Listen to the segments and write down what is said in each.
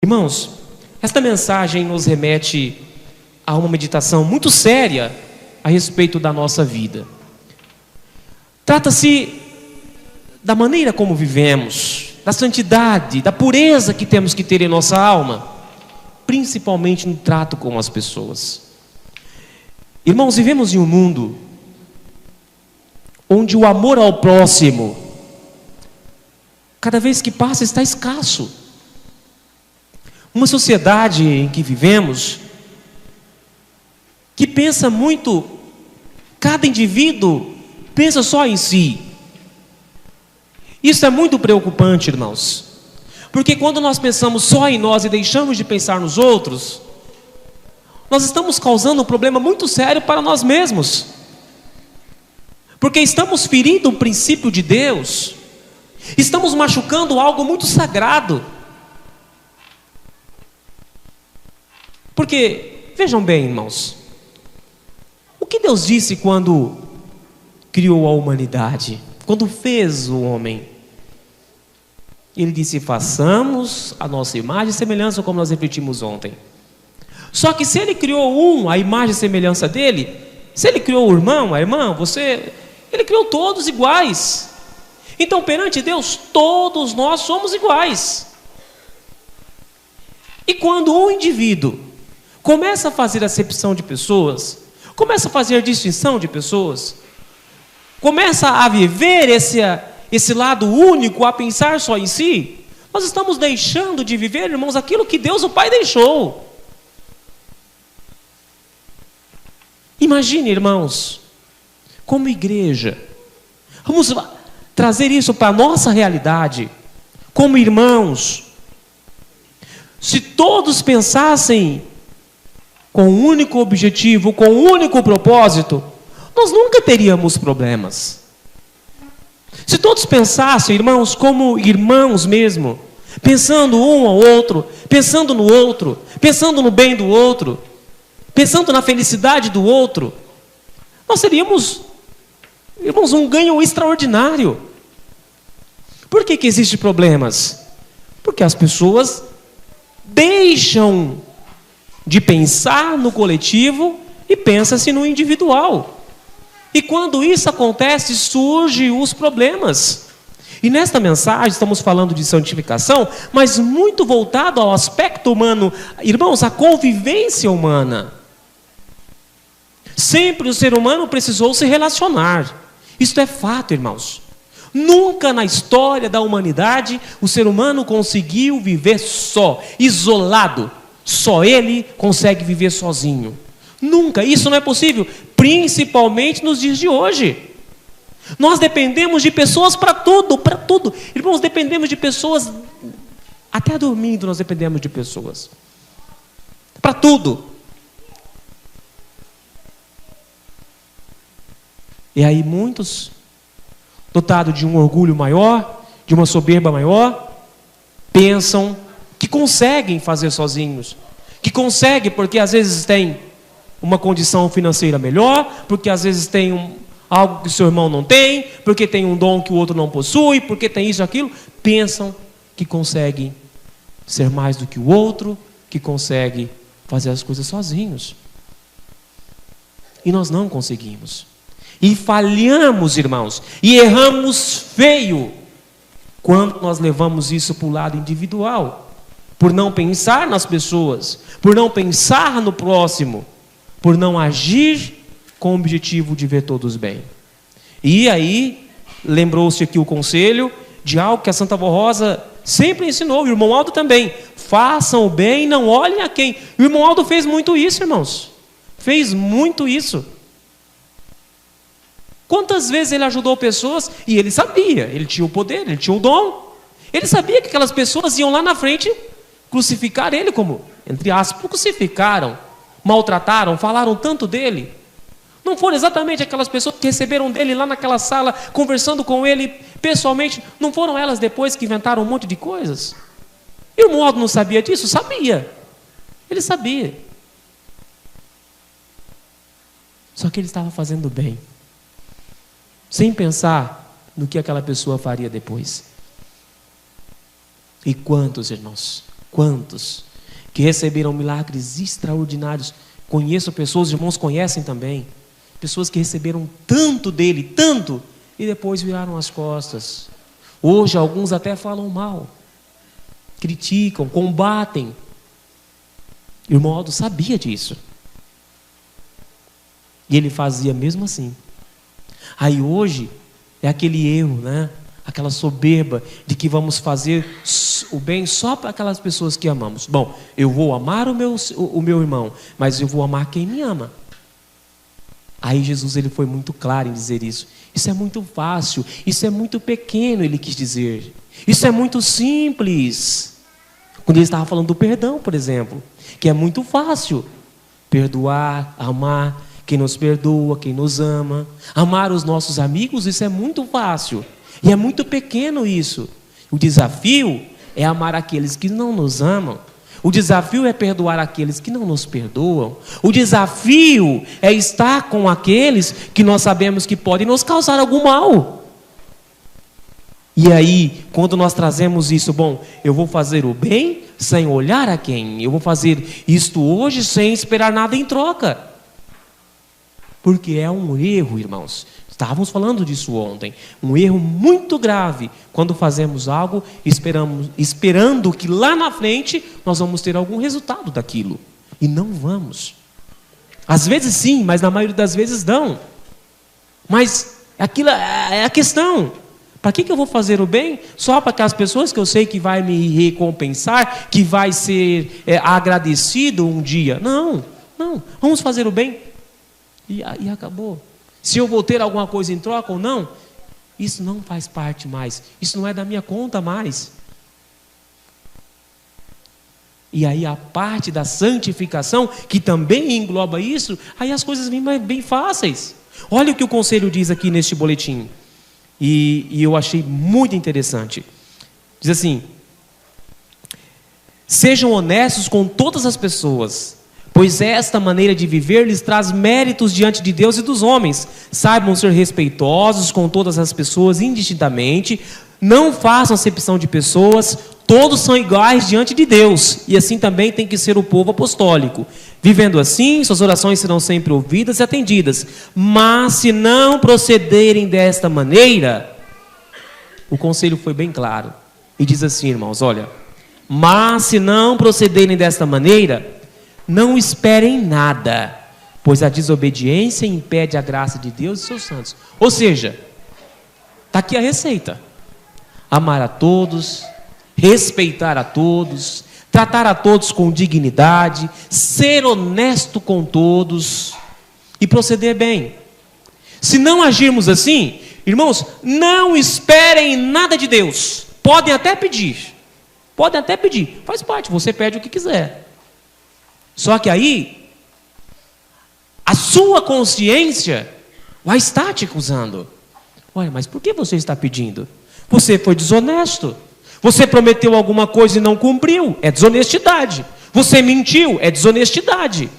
Irmãos, esta mensagem nos remete a uma meditação muito séria a respeito da nossa vida. Trata-se da maneira como vivemos, da santidade, da pureza que temos que ter em nossa alma, principalmente no trato com as pessoas. Irmãos, vivemos em um mundo onde o amor ao próximo, cada vez que passa, está escasso. Uma sociedade em que vivemos, que pensa muito, cada indivíduo pensa só em si. Isso é muito preocupante, irmãos, porque quando nós pensamos só em nós e deixamos de pensar nos outros, nós estamos causando um problema muito sério para nós mesmos, porque estamos ferindo um princípio de Deus, estamos machucando algo muito sagrado. Porque, vejam bem, irmãos, o que Deus disse quando criou a humanidade, quando fez o homem? Ele disse: façamos a nossa imagem e semelhança, como nós refletimos ontem. Só que se ele criou a imagem e semelhança dele, se ele criou o irmão, a irmã, ele criou todos iguais. Então, perante Deus, todos nós somos iguais. E quando um indivíduo começa a fazer acepção de pessoas, começa a fazer distinção de pessoas, começa a viver esse lado único, a pensar só em si, nós estamos deixando de viver, irmãos, aquilo que Deus o Pai deixou. Imagine, irmãos, como igreja, vamos trazer isso para a nossa realidade, como irmãos, se todos pensassem com um único objetivo, com um único propósito, nós nunca teríamos problemas. Se todos pensassem, irmãos, como irmãos mesmo, pensando um ao outro, pensando no outro, pensando no bem do outro, pensando na felicidade do outro, nós seríamos, irmãos, um ganho extraordinário. Por que existem problemas? Porque as pessoas deixam de pensar no coletivo e pensa-se no individual. E quando isso acontece, surgem os problemas. E nesta mensagem estamos falando de santificação, mas muito voltado ao aspecto humano. Irmãos, a convivência humana. Sempre o ser humano precisou se relacionar. Isto é fato, irmãos. Nunca na história da humanidade o ser humano conseguiu viver só, isolado. Só ele consegue viver sozinho. Nunca, isso não é possível, principalmente nos dias de hoje. Nós dependemos de pessoas para tudo, para tudo. Irmãos, dependemos de pessoas, até dormindo nós dependemos de pessoas. Para tudo. E aí muitos, dotados de um orgulho maior, de uma soberba maior, pensam que conseguem fazer sozinhos, que conseguem porque às vezes tem uma condição financeira melhor, porque às vezes tem algo que o seu irmão não tem, porque tem um dom que o outro não possui, porque tem isso e aquilo, pensam que conseguem ser mais do que o outro, que conseguem fazer as coisas sozinhos. E nós não conseguimos. E falhamos, irmãos, e erramos feio quando nós levamos isso para o lado individual. Por não pensar nas pessoas, por não pensar no próximo, por não agir com o objetivo de ver todos bem. E aí, lembrou-se aqui o conselho de algo que a Santa Vó Rosa sempre ensinou, o irmão Aldo também: façam o bem e não olhem a quem. O irmão Aldo fez muito isso, irmãos, fez muito isso. Quantas vezes ele ajudou pessoas e ele sabia, ele tinha o poder, ele tinha o dom, ele sabia que aquelas pessoas iam lá na frente crucificar ele, como, entre aspas, crucificaram, maltrataram, falaram tanto dele. Não foram exatamente aquelas pessoas que receberam dele lá naquela sala, conversando com ele pessoalmente, não foram elas depois que inventaram um monte de coisas? E o Aldo não sabia disso? Sabia. Ele sabia. Só que ele estava fazendo bem, sem pensar no que aquela pessoa faria depois. E quantos, irmãos, Quantos que receberam milagres extraordinários? Conheço pessoas, irmãos conhecem também, pessoas que receberam tanto dele, tanto, e depois viraram as costas. Hoje alguns até falam mal, criticam, combatem. Irmão Aldo sabia disso. E ele fazia mesmo assim. Aí hoje é aquele erro, né? Aquela soberba de que vamos fazer o bem só para aquelas pessoas que amamos. Bom, eu vou amar o meu irmão, mas eu vou amar quem me ama. Aí Jesus ele foi muito claro em dizer isso. Isso é muito fácil, isso é muito pequeno, ele quis dizer. Isso é muito simples. Quando ele estava falando do perdão, por exemplo, que é muito fácil. Perdoar, amar quem nos perdoa, quem nos ama. Amar os nossos amigos, isso é muito fácil. E é muito pequeno isso. O desafio é amar aqueles que não nos amam. O desafio é perdoar aqueles que não nos perdoam. O desafio é estar com aqueles que nós sabemos que podem nos causar algum mal. E aí, quando nós trazemos isso, bom, eu vou fazer o bem sem olhar a quem. Eu vou fazer isto hoje sem esperar nada em troca. Porque é um erro, irmãos. Estávamos falando disso ontem. Um erro muito grave quando fazemos algo esperando que lá na frente nós vamos ter algum resultado daquilo. E não vamos. Às vezes sim, mas na maioria das vezes não. Mas aquilo é a questão. Para que eu vou fazer o bem? Só para aquelas pessoas que eu sei que vai me recompensar, que vai ser agradecido um dia. Não. Vamos fazer o bem. E acabou. Se eu vou ter alguma coisa em troca ou não, isso não faz parte mais. Isso não é da minha conta mais. E aí a parte da santificação, que também engloba isso, aí as coisas vêm bem fáceis. Olha o que o conselho diz aqui neste boletim. E eu achei muito interessante. Diz assim: sejam honestos com todas as pessoas, pois esta maneira de viver lhes traz méritos diante de Deus e dos homens. Saibam ser respeitosos com todas as pessoas indistintamente. Não façam acepção de pessoas. Todos são iguais diante de Deus. E assim também tem que ser o povo apostólico. Vivendo assim, suas orações serão sempre ouvidas e atendidas. Mas se não procederem desta maneira, o conselho foi bem claro. E diz assim, irmãos, olha: mas se não procederem desta maneira, não esperem nada, pois a desobediência impede a graça de Deus e seus santos. Ou seja, está aqui a receita: amar a todos, respeitar a todos, tratar a todos com dignidade, ser honesto com todos e proceder bem. Se não agirmos assim, irmãos, não esperem nada de Deus. Podem até pedir, faz parte, você pede o que quiser. Só que aí, a sua consciência vai estar te acusando. Olha, mas por que você está pedindo? Você foi desonesto. Você prometeu alguma coisa e não cumpriu. É desonestidade. Você mentiu. É desonestidade.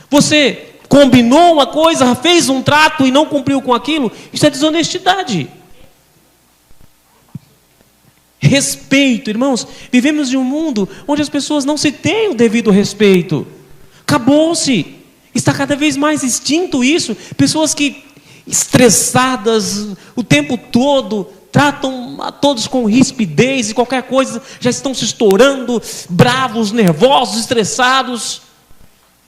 Você combinou uma coisa, fez um trato e não cumpriu com aquilo. Isso é desonestidade. Respeito, irmãos. Vivemos em um mundo onde as pessoas não se têm o devido respeito. Acabou-se. Está cada vez mais extinto isso. Pessoas que, estressadas o tempo todo, tratam a todos com rispidez e qualquer coisa, já estão se estourando, bravos, nervosos, estressados.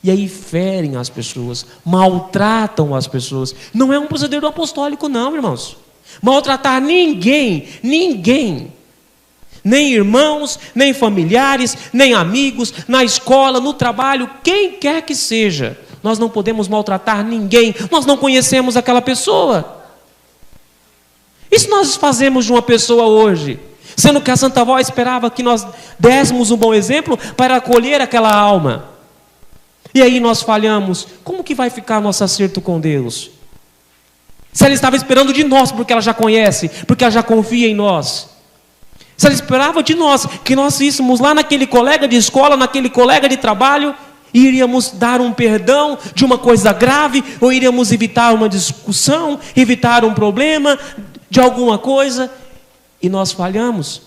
E aí ferem as pessoas, maltratam as pessoas. Não é um proceder apostólico não, irmãos. Maltratar ninguém, nem irmãos, nem familiares, nem amigos, na escola, no trabalho, quem quer que seja. Nós não podemos maltratar ninguém, nós não conhecemos aquela pessoa. E se nós fazemos de uma pessoa hoje, sendo que a Santa Avó esperava que nós dessemos um bom exemplo para acolher aquela alma, e aí nós falhamos, como que vai ficar nosso acerto com Deus? Se ela estava esperando de nós, porque ela já conhece, porque ela já confia em nós. Se ela esperava de nós, que nós íssemos lá naquele colega de escola, naquele colega de trabalho, e iríamos dar um perdão de uma coisa grave, ou iríamos evitar uma discussão, evitar um problema de alguma coisa, e nós falhamos.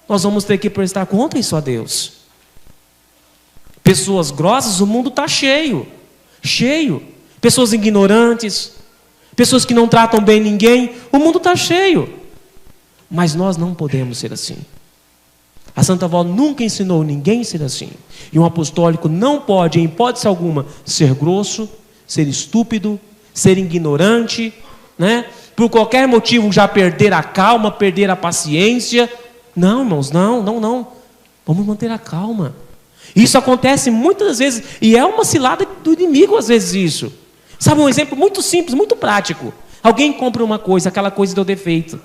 nós vamos ter que prestar conta isso a Deus. Pessoas grossas, o mundo está cheio. Cheio. Pessoas ignorantes, pessoas que não tratam bem ninguém, o mundo está cheio. Mas nós não podemos ser assim. A Santa Avó nunca ensinou ninguém a ser assim. E um apostólico não pode, em hipótese alguma, ser grosso, ser estúpido, ser ignorante, né? Por qualquer motivo já perder a calma, perder a paciência. Não, irmãos, não. Vamos manter a calma. Isso acontece muitas vezes, e é uma cilada do inimigo às vezes isso. Sabe um exemplo muito simples, muito prático. Alguém compra uma coisa, aquela coisa deu defeito.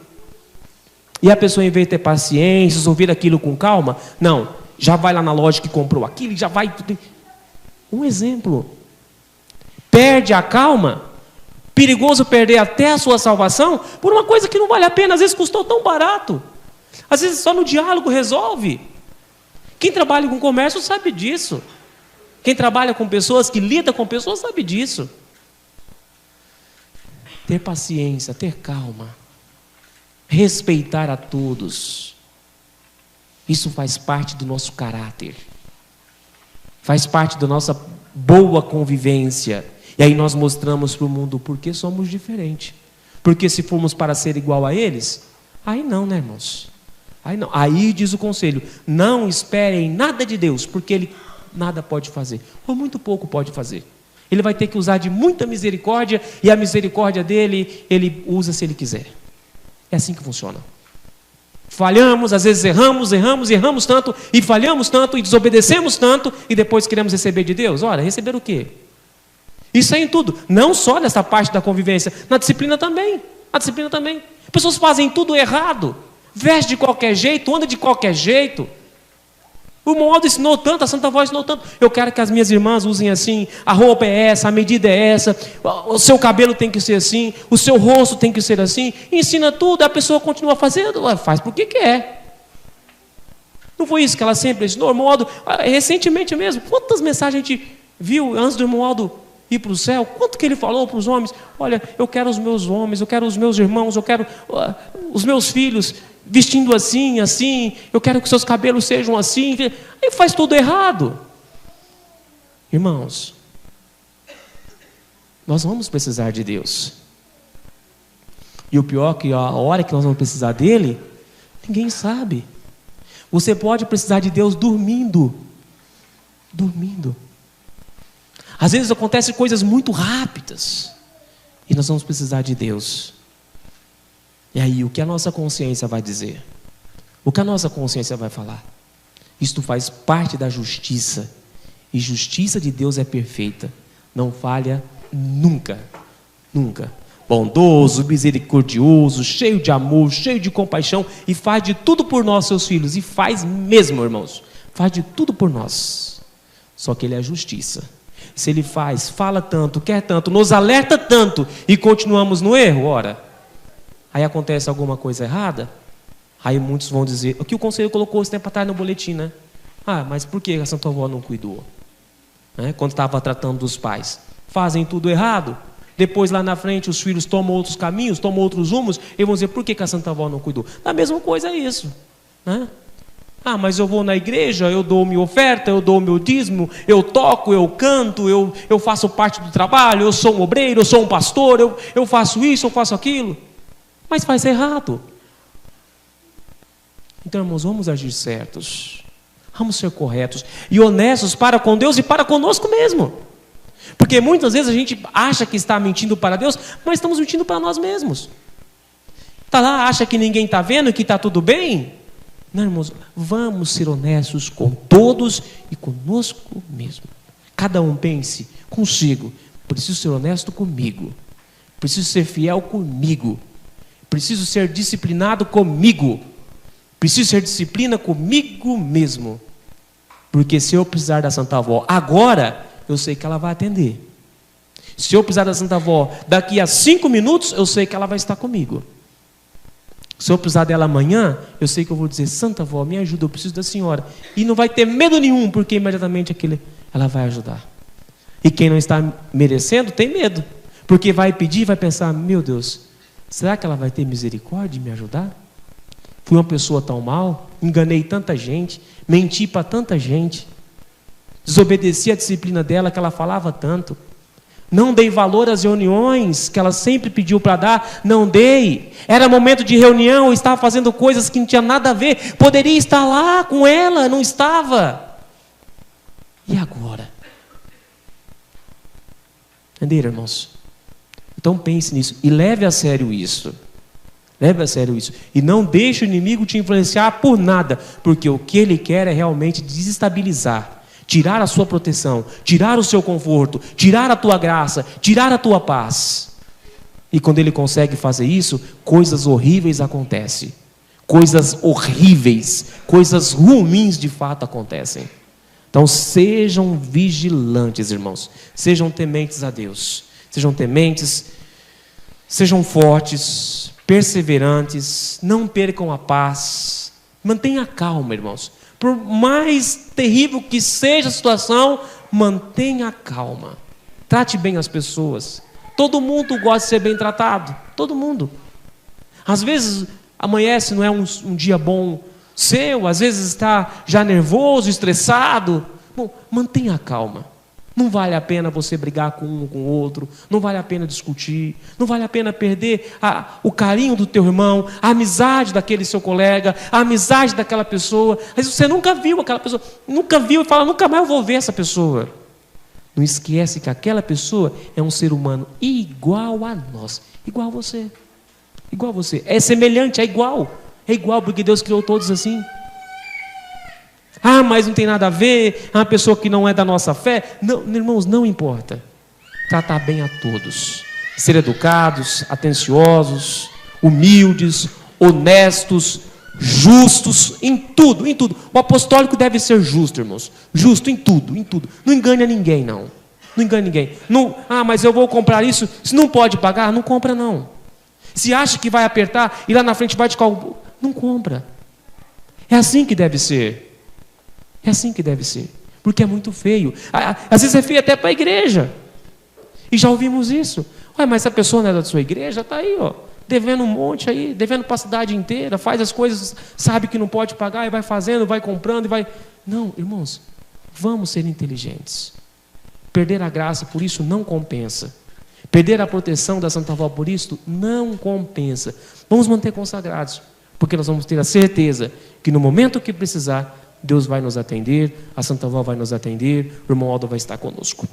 E a pessoa, em vez de ter paciência, ouvir aquilo com calma, não, já vai lá na loja que comprou aquilo, já vai... Um exemplo. Perde a calma, perigoso perder até a sua salvação, por uma coisa que não vale a pena, às vezes custou tão barato. Às vezes só no diálogo resolve. Quem trabalha com comércio sabe disso. Quem trabalha com pessoas, que lida com pessoas, sabe disso. Ter paciência, ter calma. Respeitar a todos. Isso faz parte do nosso caráter. Faz parte da nossa boa convivência. E aí nós mostramos para o mundo por que somos diferentes. Porque se formos para ser igual a eles, aí não, né, irmãos? Aí não. Aí diz o conselho, não esperem nada de Deus, porque Ele nada pode fazer, ou muito pouco pode fazer. Ele vai ter que usar de muita misericórdia, e a misericórdia dele, Ele usa se Ele quiser. É assim que funciona. Falhamos, às vezes erramos tanto, e falhamos tanto, e desobedecemos tanto, e depois queremos receber de Deus. Ora, receber o quê? Isso é em tudo, não só nessa parte da convivência, na disciplina também. Pessoas fazem tudo errado, veste de qualquer jeito, anda de qualquer jeito. O Romualdo ensinou tanto, a Santa Avó ensinou tanto. Eu quero que as minhas irmãs usem assim, a roupa é essa, a medida é essa, o seu cabelo tem que ser assim, o seu rosto tem que ser assim. Ensina tudo, a pessoa continua fazendo, faz porque quer. Não foi isso que ela sempre ensinou? O Romualdo, recentemente mesmo, quantas mensagens a gente viu antes do Romualdo ir para o céu? Quanto que ele falou para os homens? Olha, eu quero os meus homens, eu quero os meus irmãos, eu quero os meus filhos vestindo assim, eu quero que seus cabelos sejam assim. Aí faz tudo errado. Irmãos, nós vamos precisar de Deus. E o pior é que a hora que nós vamos precisar dele, ninguém sabe. Você pode precisar de Deus dormindo. Às vezes acontecem coisas muito rápidas, e nós vamos precisar de Deus. E aí, o que a nossa consciência vai dizer? O que a nossa consciência vai falar? Isto faz parte da justiça. E justiça de Deus é perfeita. Não falha nunca. Bondoso, misericordioso, cheio de amor, cheio de compaixão. E faz de tudo por nós, seus filhos. E faz mesmo, irmãos. Faz de tudo por nós. Só que Ele é justiça. Se Ele fala tanto, quer tanto, nos alerta tanto, e continuamos no erro, ora... Aí acontece alguma coisa errada, aí muitos vão dizer, o que o conselho colocou esse tempo atrás no boletim, né? Mas por que a Santa Avó não cuidou? Quando estava tratando dos pais. Fazem tudo errado, depois lá na frente os filhos tomam outros caminhos, tomam outros rumos, e vão dizer, por que a Santa Avó não cuidou? A mesma coisa é isso, né? Mas eu vou na igreja, eu dou minha oferta, eu dou meu dízimo, eu toco, eu canto, eu faço parte do trabalho, eu sou um obreiro, eu sou um pastor, eu faço isso, eu faço aquilo. Mas faz errado. Então, irmãos, vamos agir certos. Vamos ser corretos e honestos para com Deus e para conosco mesmo. Porque muitas vezes a gente acha que está mentindo para Deus, mas estamos mentindo para nós mesmos. Está lá, acha que ninguém está vendo, que está tudo bem? Não, irmãos, vamos ser honestos com todos e conosco mesmo. Cada um pense consigo. Preciso ser honesto comigo. Preciso ser fiel comigo. Preciso ser disciplinado comigo. Preciso ser disciplina comigo mesmo. Porque se eu precisar da Santa Avó agora, eu sei que ela vai atender. Se eu precisar da Santa Avó daqui a 5 minutos, eu sei que ela vai estar comigo. Se eu precisar dela amanhã, eu sei que eu vou dizer, Santa Avó, me ajuda, eu preciso da senhora. E não vai ter medo nenhum, porque imediatamente ela vai ajudar. E quem não está merecendo, tem medo. Porque vai pedir e vai pensar, meu Deus, será que ela vai ter misericórdia de me ajudar? Fui uma pessoa tão mal, enganei tanta gente, menti para tanta gente, desobedeci a disciplina dela que ela falava tanto. Não dei valor às reuniões que ela sempre pediu para dar, não dei. Era momento de reunião, eu estava fazendo coisas que não tinha nada a ver. Poderia estar lá com ela, não estava. E agora? Entenderam, irmãos? Então pense nisso e leve a sério isso. Leve a sério isso. E não deixe o inimigo te influenciar por nada, porque o que ele quer é realmente desestabilizar, tirar a sua proteção, tirar o seu conforto, tirar a tua graça, tirar a tua paz. E quando ele consegue fazer isso, coisas horríveis acontecem. Coisas horríveis, coisas ruins de fato acontecem. Então sejam vigilantes, irmãos. Sejam tementes a Deus. Sejam tementes, sejam fortes, perseverantes, não percam a paz. Mantenha a calma, irmãos. Por mais terrível que seja a situação, mantenha a calma. Trate bem as pessoas. Todo mundo gosta de ser bem tratado. Todo mundo. Às vezes amanhece, não é um dia bom seu, às vezes está já nervoso, estressado. Bom, mantenha a calma. Não vale a pena você brigar com um com o outro, não vale a pena discutir, não vale a pena perder o carinho do teu irmão, a amizade daquele seu colega, a amizade daquela pessoa. Mas você nunca viu aquela pessoa, nunca viu e fala, nunca mais eu vou ver essa pessoa. Não esquece que aquela pessoa é um ser humano igual a nós, igual a você, igual a você. É semelhante, é igual porque Deus criou todos assim. Ah, mas não tem nada a ver, é uma pessoa que não é da nossa fé. Não, irmãos, não importa. Tratar bem a todos. Ser educados, atenciosos, humildes, honestos, justos, em tudo, em tudo. O apostólico deve ser justo, irmãos. Justo em tudo, em tudo. Não engane a ninguém, não. Não engane ninguém. Não, mas eu vou comprar isso. Se não pode pagar, não compra, não. Se acha que vai apertar e lá na frente vai te calcular, não compra. É assim que deve ser. É assim que deve ser, porque é muito feio. Às vezes é feio até para a igreja. E já ouvimos isso. Ué, mas a pessoa não é da sua igreja, está aí, ó, devendo um monte aí, devendo para a cidade inteira, faz as coisas, sabe que não pode pagar e vai fazendo, vai comprando e vai... Não, irmãos, vamos ser inteligentes. Perder a graça por isso não compensa. Perder a proteção da Santa Avó por isso não compensa. Vamos manter consagrados, porque nós vamos ter a certeza que no momento que precisar, Deus vai nos atender, a Santa Avó vai nos atender, o irmão Aldo vai estar conosco.